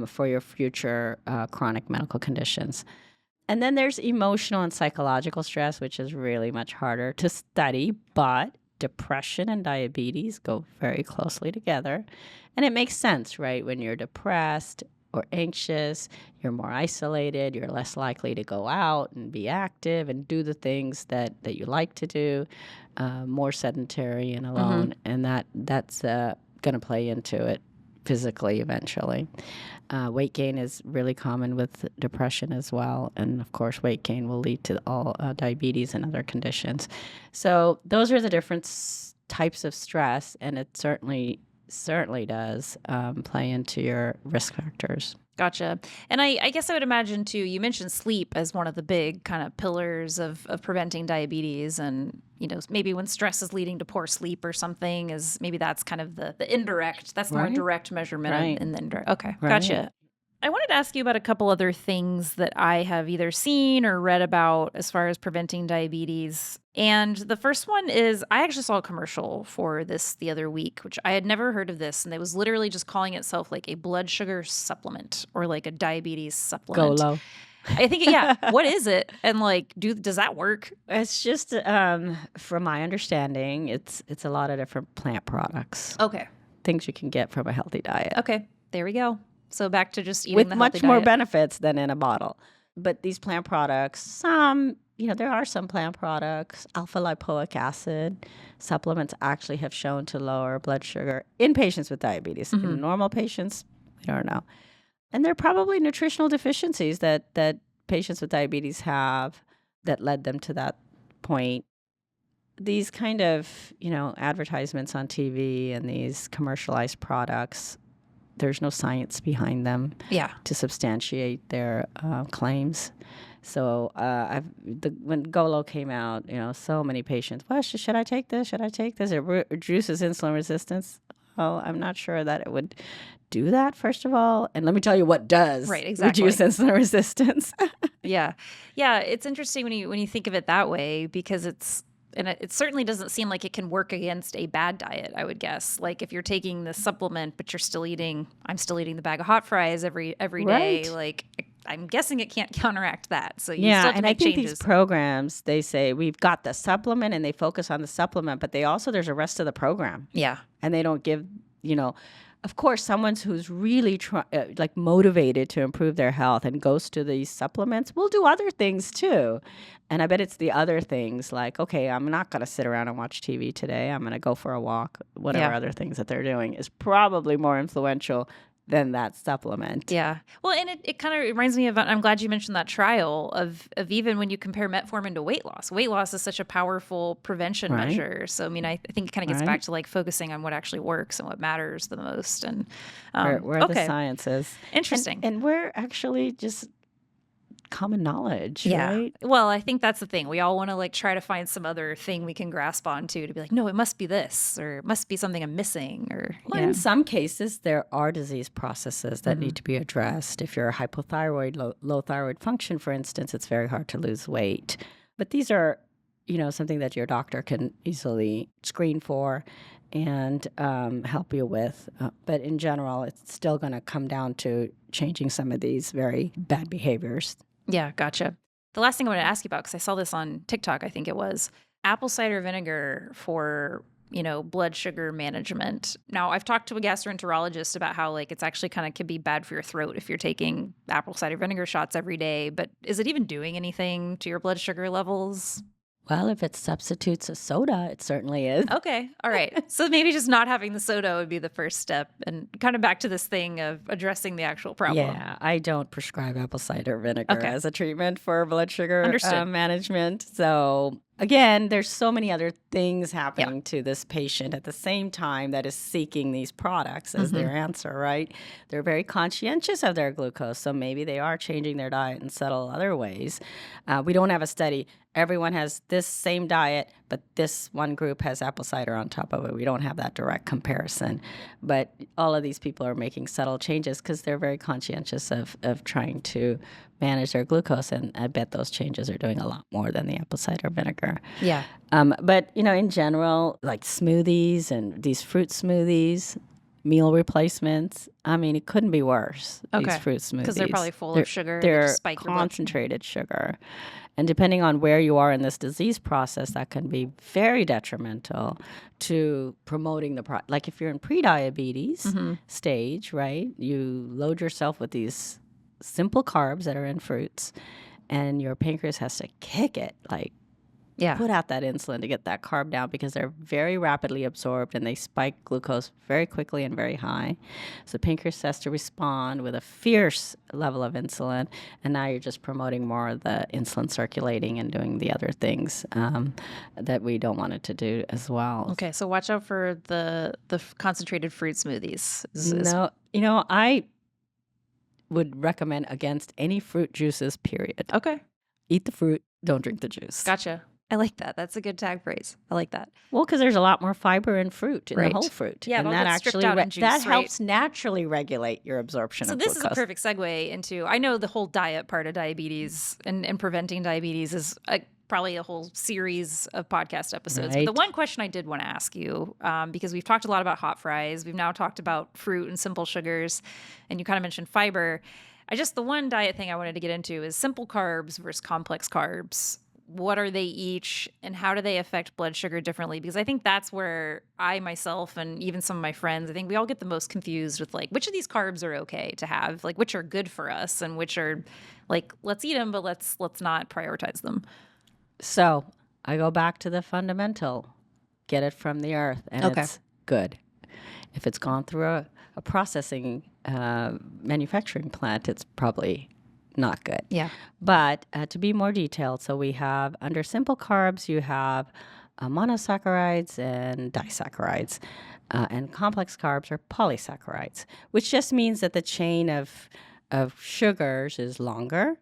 Speaker 3: for your future chronic medical conditions. And then there's emotional and psychological stress, which is really much harder to study, but depression and diabetes go very closely together. And it makes sense, right? When you're depressed or anxious, you're more isolated, you're less likely to go out and be active and do the things that you like to do, more sedentary and alone. And that's going to play into it physically eventually. Weight gain is really common with depression as well. And of course, weight gain will lead to all diabetes and other conditions. So those are the different types of stress, and it certainly does play into your risk factors.
Speaker 2: Gotcha. And I guess I would imagine too, you mentioned sleep as one of the big kind of pillars of preventing diabetes. And, maybe when stress is leading to poor sleep or something, is maybe that's kind of the indirect, that's the more direct measurement in the indirect. Okay.
Speaker 3: Right.
Speaker 2: Gotcha. I wanted to ask you about a couple other things that I have either seen or read about as far as preventing diabetes. And the first one is I actually saw a commercial for this the other week, which I had never heard of this. And it was literally just calling itself like a blood sugar supplement or like a diabetes supplement.
Speaker 3: Go low.
Speaker 2: I think, what is it? And like, does that work?
Speaker 3: It's just, from my understanding, it's a lot of different plant products.
Speaker 2: Okay.
Speaker 3: Things you can get from a healthy diet.
Speaker 2: Okay. There we go. So back to just eating
Speaker 3: with
Speaker 2: the healthy
Speaker 3: much more
Speaker 2: diet.
Speaker 3: benefits than in a bottle. But these plant products, there are some plant products, alpha lipoic acid supplements actually have shown to lower blood sugar in patients with diabetes. In normal patients, we don't know. And there are probably nutritional deficiencies that patients with diabetes have that led them to that point. These kind of, advertisements on TV and these commercialized products, there's no science behind them to substantiate their claims. So when Golo came out, so many patients, well, should I take this? Should I take this? It reduces insulin resistance. Well, I'm not sure that it would do that, first of all. And let me tell you what does reduce insulin resistance.
Speaker 2: Yeah. It's interesting when you think of it that way, because it certainly doesn't seem like it can work against a bad diet, I would guess. Like if you're taking the supplement, but I'm still eating the bag of hot fries every day. Like I'm guessing it can't counteract that. So you still have to
Speaker 3: and
Speaker 2: make
Speaker 3: I think
Speaker 2: changes.
Speaker 3: These programs, they say we've got the supplement and they focus on the supplement, but there's a rest of the program.
Speaker 2: Yeah.
Speaker 3: And they don't give, of course, someone who's really motivated to improve their health and goes to these supplements will do other things too. And I bet it's the other things like, okay, I'm not going to sit around and watch TV today. I'm going to go for a walk. Whatever other things that they're doing is probably more influential than that supplement.
Speaker 2: Yeah. Well, and it kind of reminds me of, I'm glad you mentioned that trial of even when you compare metformin to weight loss. Weight loss is such a powerful prevention measure. So, I think it kind of gets back to like focusing on what actually works and what matters the most. And
Speaker 3: where the science is.
Speaker 2: Interesting.
Speaker 3: And we're actually just common knowledge, right?
Speaker 2: Well, I think that's the thing. We all want to like try to find some other thing we can grasp onto to be like, no, it must be this, or it must be something I'm missing, or
Speaker 3: in some cases there are disease processes that need to be addressed. If you're hypothyroid, low thyroid function, for instance, it's very hard to lose weight. But these are, something that your doctor can easily screen for and help you with. But in general, it's still going to come down to changing some of these very bad behaviors.
Speaker 2: Yeah, gotcha. The last thing I wanted to ask you about, because I saw this on TikTok, I think it was apple cider vinegar for, blood sugar management. Now, I've talked to a gastroenterologist about how like it's actually kind of could be bad for your throat if you're taking apple cider vinegar shots every day. But is it even doing anything to your blood sugar levels?
Speaker 3: Well, if it substitutes a soda, it certainly is.
Speaker 2: Okay. All right. So maybe just not having the soda would be the first step, and kind of back to this thing of addressing the actual problem.
Speaker 3: Yeah, I don't prescribe apple cider vinegar
Speaker 2: Okay.
Speaker 3: as a treatment for blood sugar
Speaker 2: Understood.
Speaker 3: management. So again, there's so many other things happening to this patient at the same time that is seeking these products as their answer, right? They're very conscientious of their glucose, so maybe they are changing their diet in subtle other ways. We don't have a study. Everyone has this same diet, but this one group has apple cider on top of it. We don't have that direct comparison. But all of these people are making subtle changes because they're very conscientious of trying to manage their glucose. And I bet those changes are doing a lot more than the apple cider vinegar.
Speaker 2: Yeah.
Speaker 3: But, in general, like smoothies and these fruit smoothies, meal replacements, I mean, it couldn't be worse,
Speaker 2: Okay.
Speaker 3: these fruit smoothies.
Speaker 2: Because they're probably full of sugar. They
Speaker 3: They're
Speaker 2: just spike your blood sugar.
Speaker 3: concentrated sugar. And depending on where you are in this disease process, that can be very detrimental to promoting the like if you're in prediabetes stage, right? You load yourself with these simple carbs that are in fruits, and your pancreas has to kick it, like
Speaker 2: Yeah.
Speaker 3: put out that insulin to get that carb down because they're very rapidly absorbed and they spike glucose very quickly and very high. So the pancreas has to respond with a fierce level of insulin, and now you're just promoting more of the insulin circulating and doing the other things that we don't want it to do as well.
Speaker 2: Okay. So watch out for the concentrated fruit smoothies.
Speaker 3: No, I would recommend against any fruit juices, period.
Speaker 2: Okay.
Speaker 3: Eat the fruit, don't drink the juice.
Speaker 2: Gotcha. I like that. That's a good tag phrase. I like that.
Speaker 3: Well, because there's a lot more fiber in fruit, in
Speaker 2: Right.
Speaker 3: the whole fruit.
Speaker 2: Yeah,
Speaker 3: and
Speaker 2: it all
Speaker 3: that
Speaker 2: gets stripped
Speaker 3: actually
Speaker 2: out in juice,
Speaker 3: that
Speaker 2: right?
Speaker 3: helps naturally regulate your absorption
Speaker 2: So
Speaker 3: of
Speaker 2: this
Speaker 3: glucose.
Speaker 2: is a perfect segue into, I know the whole diet part of diabetes and preventing diabetes is probably a whole series of podcast episodes. But the
Speaker 3: Right.
Speaker 2: one question I did want to ask you, because we've talked a lot about hot fries, we've now talked about fruit and simple sugars, and you kind of mentioned fiber. The one diet thing I wanted to get into is simple carbs versus complex carbs. What are they each, and how do they affect blood sugar differently? Because I think that's where I myself and even some of my friends, I think we all get the most confused with like which of these carbs are okay to have, like which are good for us and which are like let's eat them but let's not prioritize them.
Speaker 3: So I go back to the fundamental. Get it from the earth, and
Speaker 2: Okay.
Speaker 3: it's good. If it's gone through a processing manufacturing plant, it's probably not good.
Speaker 2: Yeah.
Speaker 3: But to be more detailed, so we have under simple carbs, you have monosaccharides and disaccharides. And complex carbs are polysaccharides, which just means that the chain of sugars is longer.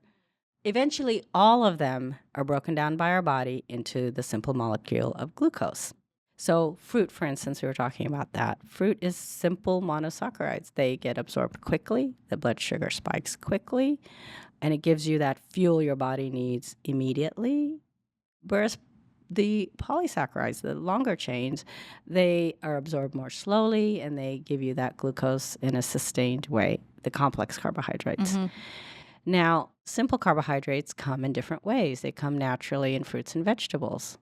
Speaker 3: Eventually, all of them are broken down by our body into the simple molecule of glucose. So fruit, for instance, we were talking about that. Fruit is simple monosaccharides. They get absorbed quickly. The blood sugar spikes quickly, and it gives you that fuel your body needs immediately. Whereas the polysaccharides, the longer chains, they are absorbed more slowly, and they give you that glucose in a sustained way, the complex carbohydrates. Now, simple carbohydrates come in different ways. They come naturally in fruits and vegetables,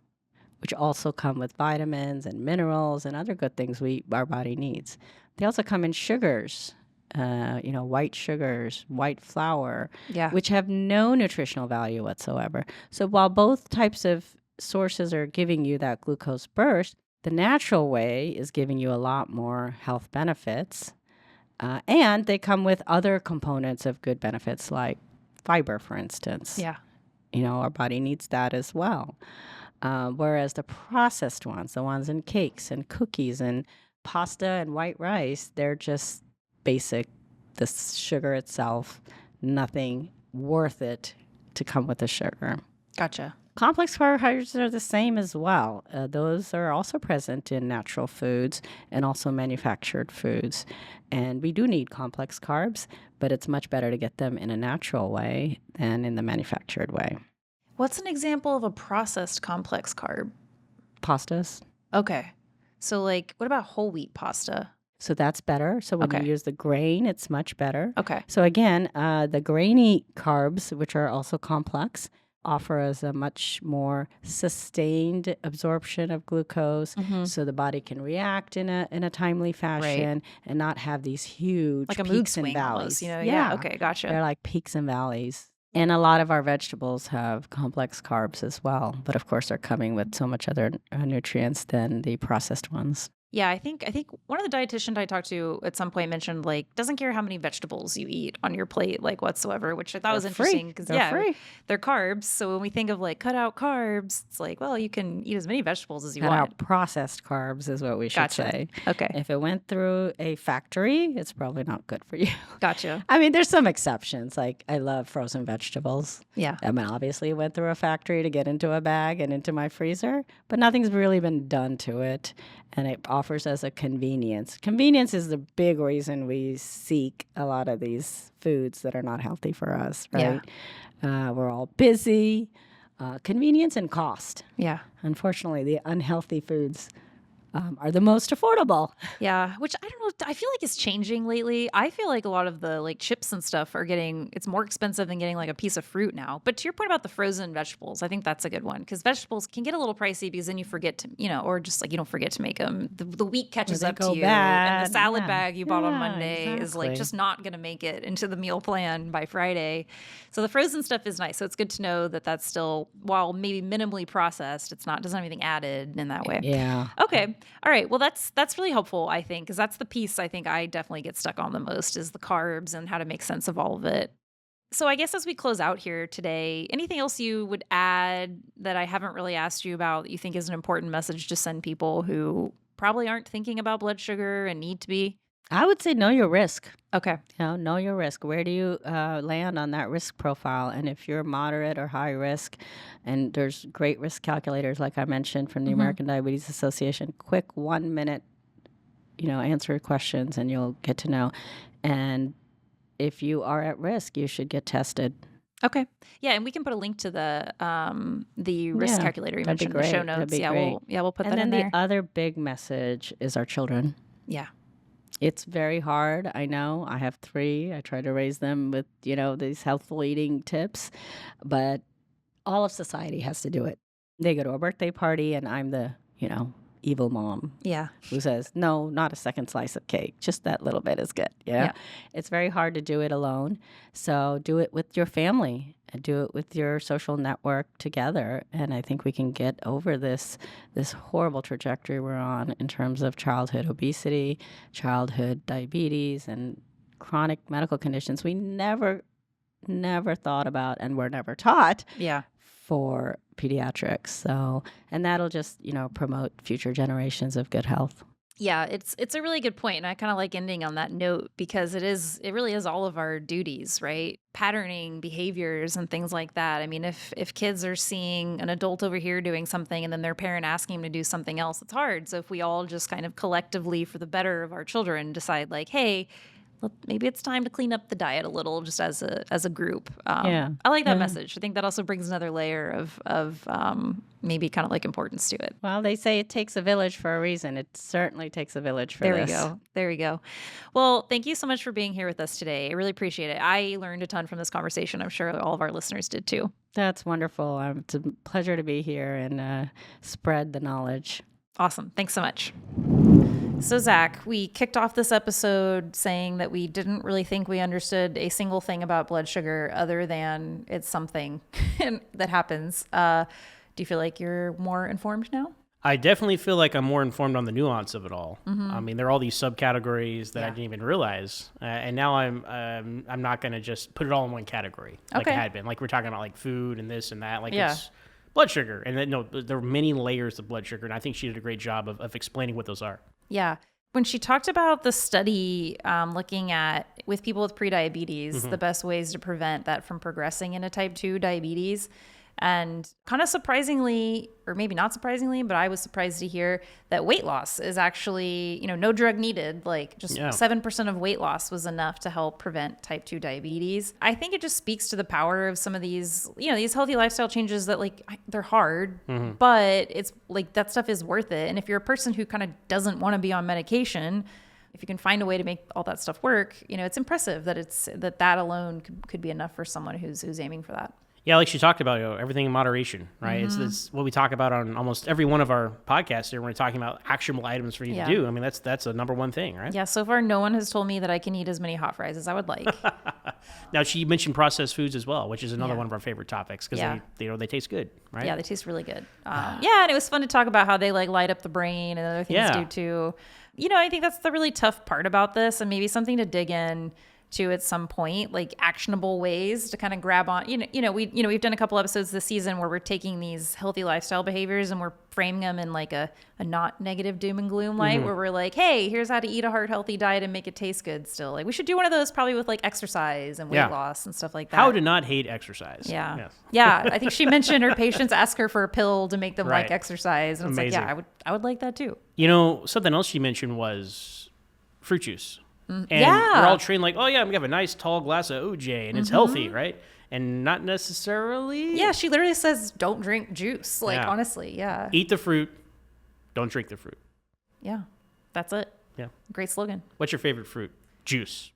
Speaker 3: which also come with vitamins and minerals and other good things our body needs. They also come in sugars, white sugars, white flour,
Speaker 2: Yeah.
Speaker 3: which have no nutritional value whatsoever. So while both types of sources are giving you that glucose burst, the natural way is giving you a lot more health benefits. And they come with other components of good benefits like fiber, for instance.
Speaker 2: Yeah.
Speaker 3: Our body needs that as well. Whereas the processed ones, the ones in cakes and cookies and pasta and white rice, they're just basic. The sugar itself, nothing worth it to come with the sugar.
Speaker 2: Gotcha.
Speaker 3: Complex carbohydrates are the same as well. Those are also present in natural foods and also manufactured foods. And we do need complex carbs, but it's much better to get them in a natural way than in the manufactured way.
Speaker 2: What's an example of a processed complex carb?
Speaker 3: Pastas.
Speaker 2: Okay. So like what about whole wheat pasta?
Speaker 3: So that's better. So when
Speaker 2: Okay.
Speaker 3: you use the grain, it's much better.
Speaker 2: Okay.
Speaker 3: So again, the grainy carbs, which are also complex, offer us a much more sustained absorption of glucose, so the body can react in a timely fashion and not have these huge
Speaker 2: Like a
Speaker 3: peaks
Speaker 2: mood
Speaker 3: and
Speaker 2: swing
Speaker 3: valleys.
Speaker 2: almost, Yeah. Okay. Gotcha.
Speaker 3: They're like peaks and valleys. And a lot of our vegetables have complex carbs as well, but of course they're coming with so much other nutrients than the processed ones.
Speaker 2: Yeah, I think one of the dietitians I talked to at some point mentioned like doesn't care how many vegetables you eat on your plate like whatsoever, which I thought was interesting because
Speaker 3: They're free.
Speaker 2: they're carbs. So when we think of like cut out carbs, it's like, well, you can eat as many vegetables as you
Speaker 3: Cut
Speaker 2: want.
Speaker 3: out processed carbs is what we should
Speaker 2: Gotcha.
Speaker 3: say.
Speaker 2: Okay.
Speaker 3: If it went through a factory, it's probably not good for you.
Speaker 2: Gotcha.
Speaker 3: I mean, there's some exceptions. Like I love frozen vegetables.
Speaker 2: Yeah.
Speaker 3: I mean, obviously it went through a factory to get into a bag and into my freezer, but nothing's really been done to it. And it offers us a convenience. Convenience is the big reason we seek a lot of these foods that are not healthy for us, right? We're all busy. Convenience and cost.
Speaker 2: Yeah.
Speaker 3: Unfortunately, the unhealthy foods are the most affordable.
Speaker 2: Yeah, which I don't know. I feel like it's changing lately. I feel like a lot of the like chips and stuff it's more expensive than getting like a piece of fruit now. But to your point about the frozen vegetables, I think that's a good one because vegetables can get a little pricey because then you forget to, or just like you don't forget to make them. The week catches up to you. And the salad bag you bought on Monday is like just not going to make it into the meal plan by Friday. So the frozen stuff is nice. So it's good to know that that's still, while maybe minimally processed, doesn't have anything added in that way.
Speaker 3: Yeah.
Speaker 2: Okay. All right. Well, that's really helpful, I think, because that's the piece I think I definitely get stuck on the most is the carbs and how to make sense of all of it. So I guess as we close out here today, anything else you would add that I haven't really asked you about that you think is an important message to send people who probably aren't thinking about blood sugar and need to be?
Speaker 3: I would say know your risk.
Speaker 2: Okay.
Speaker 3: Know your risk. Where do you land on that risk profile? And if you're moderate or high risk, and there's great risk calculators, like I mentioned from the American Diabetes Association, quick 1 minute, answer questions and you'll get to know. And if you are at risk, you should get tested.
Speaker 2: Okay. Yeah, and we can put a link to the risk calculator you mentioned in the show notes. We'll put that in there.
Speaker 3: And then the other big message is our children.
Speaker 2: Yeah.
Speaker 3: It's very hard. I know. I have 3. I try to raise them with, these healthful eating tips, but all of society has to do it. They go to a birthday party and I'm the, evil mom.
Speaker 2: Yeah.
Speaker 3: Who says, no, not a second slice of cake. Just that little bit is good. Yeah. It's very hard to do it alone. So do it with your family and do it with your social network together. And I think we can get over this horrible trajectory we're on in terms of childhood obesity, childhood diabetes, and chronic medical conditions we never thought about and were never taught.
Speaker 2: Yeah.
Speaker 3: For pediatrics. So, and that'll just, promote future generations of good health.
Speaker 2: Yeah, it's a really good point. And I kind of like ending on that note because it really is all of our duties, right? Patterning behaviors and things like that. I mean, if kids are seeing an adult over here doing something and then their parent asking them to do something else, it's hard. So if we all just kind of collectively for the better of our children decide like, hey, maybe it's time to clean up the diet a little just as a group. I like that message. I think that also brings another layer of maybe kind of like importance to it.
Speaker 3: Well, they say it takes a village for a reason. It certainly takes a village for this.
Speaker 2: There we go. Well, thank you so much for being here with us today. I really appreciate it. I learned a ton from this conversation. I'm sure all of our listeners did too.
Speaker 3: That's wonderful. It's a pleasure to be here and spread the knowledge.
Speaker 2: Awesome. Thanks so much. So, Zach, we kicked off this episode saying that we didn't really think we understood a single thing about blood sugar other than it's something that happens. Do you feel like you're more informed now?
Speaker 1: I definitely feel like I'm more informed on the nuance of it all. I mean, there are all these subcategories that I didn't even realize. And now I'm not going to just put it all in one category like I had been. Like we're talking about like food and this and that. Like it's blood sugar. And then, there are many layers of blood sugar. And I think she did a great job of explaining what those are.
Speaker 2: Yeah. When she talked about the study looking at, with people with prediabetes, the best ways to prevent that from progressing into type 2 diabetes, and kind of surprisingly, or maybe not surprisingly, but I was surprised to hear that weight loss is actually, no drug needed. Like just 7% of weight loss was enough to help prevent type 2 diabetes. I think it just speaks to the power of some of these, these healthy lifestyle changes that like they're hard, but it's like that stuff is worth it. And if you're a person who kind of doesn't want to be on medication, if you can find a way to make all that stuff work, it's impressive that that alone could be enough for someone who's aiming for that.
Speaker 1: Yeah, like she talked about, everything in moderation, right? It's what we talk about on almost every one of our podcasts here when we're talking about actionable items for you to do. I mean, that's a number one thing, right?
Speaker 2: Yeah, so far no one has told me that I can eat as many hot fries as I would like.
Speaker 1: Now, she mentioned processed foods as well, which is another
Speaker 2: Yeah.
Speaker 1: one of our favorite topics because
Speaker 2: Yeah.
Speaker 1: they taste good, right?
Speaker 2: Yeah, they taste really good. Yeah, and it was fun to talk about how they like light up the brain and other things
Speaker 1: Yeah.
Speaker 2: do too. I think that's the really tough part about this, and maybe something to dig in to at some point, like actionable ways to kind of grab on. We've done a couple episodes this season where we're taking these healthy lifestyle behaviors and we're framing them in like a not negative doom and gloom light, where we're like, hey, here's how to eat a heart healthy diet and make it taste good still. Like we should do one of those probably with like exercise and weight
Speaker 1: Yeah.
Speaker 2: loss and stuff like that.
Speaker 1: How to not hate exercise.
Speaker 2: Yeah.
Speaker 1: Yes.
Speaker 2: Yeah. I think she mentioned her patients ask her for a pill to make them
Speaker 1: Right.
Speaker 2: like exercise. And
Speaker 1: Amazing.
Speaker 2: it's like, yeah, I would like that too.
Speaker 1: Something else she mentioned was fruit juice. And
Speaker 2: Yeah.
Speaker 1: we're all trained like, oh yeah, I'm gonna have a nice tall glass of OJ and it's healthy, right? And not necessarily.
Speaker 2: Yeah. She literally says, don't drink juice. Like,
Speaker 1: Yeah.
Speaker 2: honestly. Yeah.
Speaker 1: Eat the fruit, don't drink the fruit.
Speaker 2: Yeah. That's it.
Speaker 1: Yeah.
Speaker 2: Great slogan.
Speaker 1: What's your favorite fruit? Juice.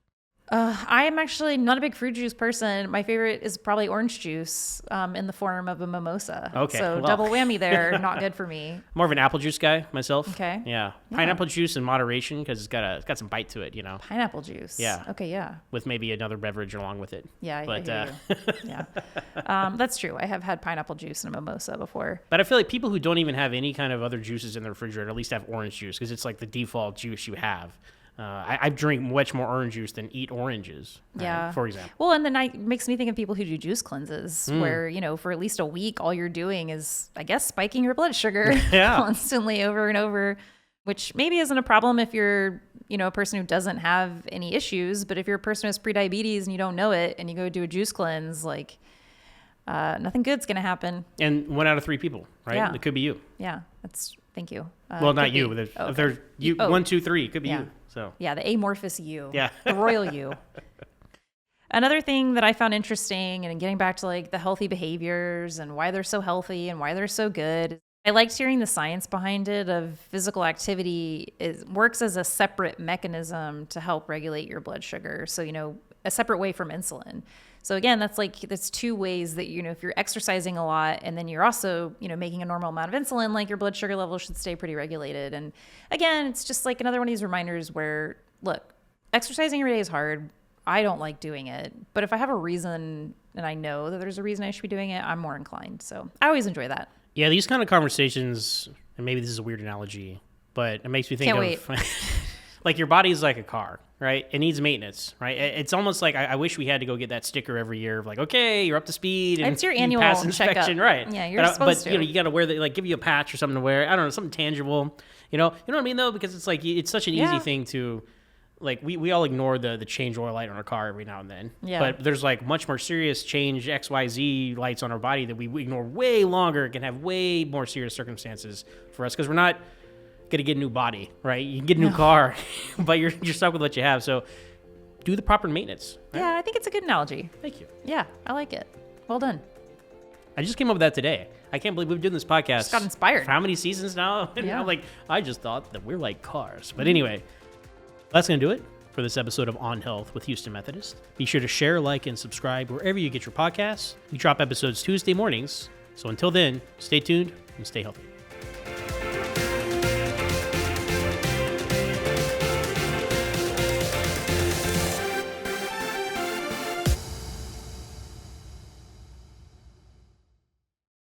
Speaker 2: I am actually not a big fruit juice person. My favorite is probably orange juice in the form of a mimosa.
Speaker 1: Okay,
Speaker 2: So
Speaker 1: well.
Speaker 2: double whammy there. Not good for me.
Speaker 1: More of an apple juice guy myself.
Speaker 2: Okay.
Speaker 1: Yeah. Pineapple juice in moderation because it's got some bite to it,
Speaker 2: Pineapple juice.
Speaker 1: Yeah.
Speaker 2: Okay. Yeah.
Speaker 1: with maybe another beverage along with it.
Speaker 2: Yeah. I
Speaker 1: But
Speaker 2: hear you. Yeah. That's true. I have had pineapple juice in a mimosa before.
Speaker 1: but I feel like people who don't even have any kind of other juices in their refrigerator at least have orange juice because it's like the default juice you have. I drink much more orange juice than eat oranges.
Speaker 2: Yeah.
Speaker 1: For example.
Speaker 2: Well, and then it makes me think of people who do juice cleanses where, for at least a week, all you're doing is, I guess, spiking your blood sugar
Speaker 1: Yeah.
Speaker 2: constantly over and over, which maybe isn't a problem if you're, a person who doesn't have any issues. But if you're a person who has prediabetes and you don't know it and you go do a juice cleanse, like nothing good's going to happen.
Speaker 1: And 1 out of 3 people, right?
Speaker 2: Yeah.
Speaker 1: It could be you.
Speaker 2: Yeah. Thank you.
Speaker 1: Well, not
Speaker 2: could
Speaker 1: you.
Speaker 2: be.
Speaker 1: But
Speaker 2: Oh,
Speaker 1: if
Speaker 2: okay.
Speaker 1: there's you,
Speaker 2: Oh.
Speaker 1: 1, 2, 3, it could be
Speaker 2: Yeah.
Speaker 1: you. So
Speaker 2: Yeah, the amorphous you.
Speaker 1: Yeah.
Speaker 2: The royal you. Another thing that I found interesting, and getting back to like the healthy behaviors and why they're so healthy and why they're so good, I liked hearing the science behind it of physical activity works as a separate mechanism to help regulate your blood sugar. So, a separate way from insulin. So again, that's 2 ways that, if you're exercising a lot and then you're also, making a normal amount of insulin, like your blood sugar level should stay pretty regulated. And again, it's just like another one of these reminders where, look, exercising every day is hard. I don't like doing it. But if I have a reason and I know that there's a reason I should be doing it, I'm more inclined. So I always enjoy that.
Speaker 1: yeah, these kind of conversations, and maybe this is a weird analogy, but it makes me think
Speaker 2: Can't
Speaker 1: of like your body's like a car, right? It needs maintenance, right? It's almost like I wish we had to go get that sticker every year of like, okay, you're up to speed. And
Speaker 2: It's your
Speaker 1: you
Speaker 2: annual
Speaker 1: pass inspection,
Speaker 2: checkup.
Speaker 1: right?
Speaker 2: Yeah, you're
Speaker 1: but,
Speaker 2: supposed
Speaker 1: but
Speaker 2: to.
Speaker 1: you got to wear give you a patch or something to wear. I don't know, something tangible. You know what I mean though? Because it's like it's such an easy
Speaker 2: Yeah.
Speaker 1: thing to. Like we all ignore the change oil light on our car every now and then.
Speaker 2: Yeah.
Speaker 1: But there's like much more serious change XYZ lights on our body that we ignore way longer. It can have way more serious circumstances for us because we're not gonna get a new body, right? You can get a new car, but you're stuck with what you have. So do the proper maintenance. Right?
Speaker 2: Yeah, I think it's a good analogy.
Speaker 1: Thank you.
Speaker 2: Yeah, I like it. Well done.
Speaker 1: I just came up with that today. I can't believe we've been doing this podcast.
Speaker 2: Just got inspired.
Speaker 1: For how many seasons now? And
Speaker 2: Yeah.
Speaker 1: I'm like, I just thought that we're like cars. But anyway, that's going to do it for this episode of On Health with Houston Methodist. Be sure to share, like, and subscribe wherever you get your podcasts. We drop episodes Tuesday mornings. So until then, stay tuned and stay healthy.